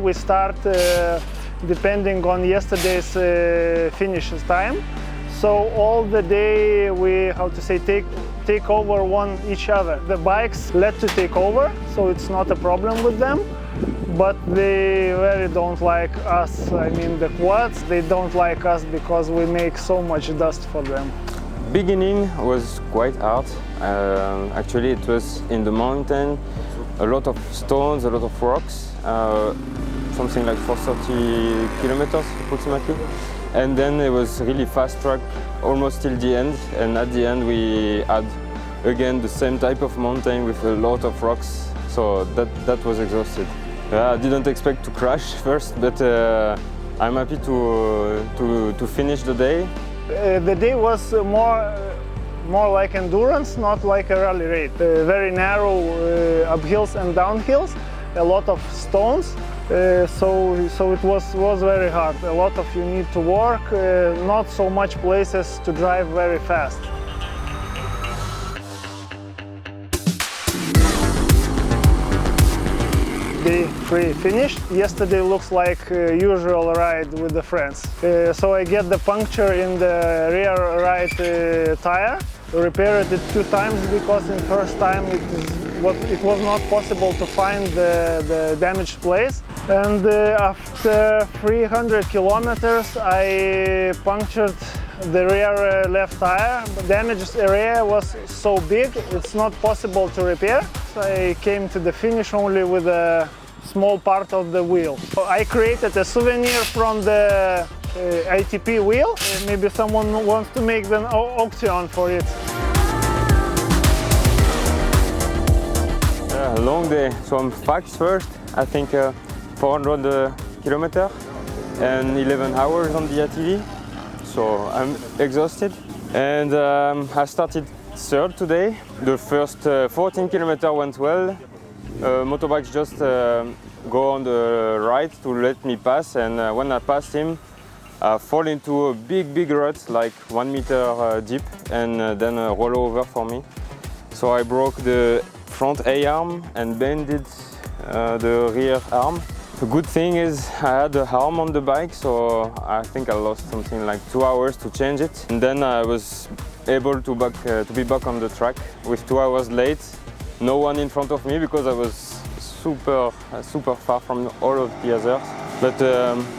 we start depending on yesterday's finish time. So all the day we, take over each other. The bikes let to take over, so it's not a problem with them. But they really don't like us. I mean, the quads, they don't like us because we make so much dust for them. Beginning was quite hard. Actually, it was in the mountain, a lot of stones, a lot of rocks, something like 430 kilometers approximately. And then it was really fast track almost till the end. And at the end, we had again the same type of mountain with a lot of rocks. So that was exhausted. I didn't expect to crash first, but I'm happy to finish the day. The day was more like endurance, not like a rally race. Very narrow uphills and downhills, a lot of stones, so it was very hard. A lot of you need to work, not so much places to drive very fast. Day 3 finished. Yesterday looks like usual ride with the friends. So I get the puncture in the rear right tire. Repaired it 2 times because in first time it was not possible to find the damaged place. And after 300 kilometers I punctured the rear left tire. The damaged area was so big it's not possible to repair. I came to the finish only with a small part of the wheel. I created a souvenir from the ITP wheel. Maybe someone wants to make an auction for it. A long day. Some facts first. I think 400 kilometers and 11 hours on the ATV. So I'm exhausted. And I started third today. The first 14 kilometers went well. Motorbikes just go on the right to let me pass, and when I passed him, I fall into a big rut, like 1 meter deep, and then roll over for me. So I broke the front A-arm and bended the rear arm. The good thing is I had a arm on the bike, so I think I lost something like 2 hours to change it. And then I was able to be back on the track with 2 hours late. No one in front of me because I was super far from all of the others. But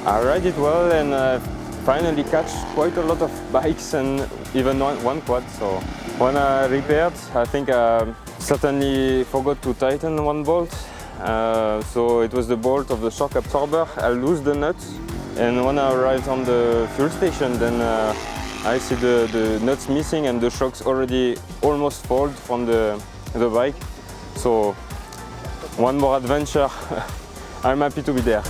I ride it well and I finally catch quite a lot of bikes and even one quad. So when I repaired, I think I certainly forgot to tighten one bolt. So it was the bolt of the shock absorber. I lose the nuts, and when I arrived on the fuel station, then I see the nuts missing and the shocks already almost fold from the bike. So one more adventure. I'm happy to be there.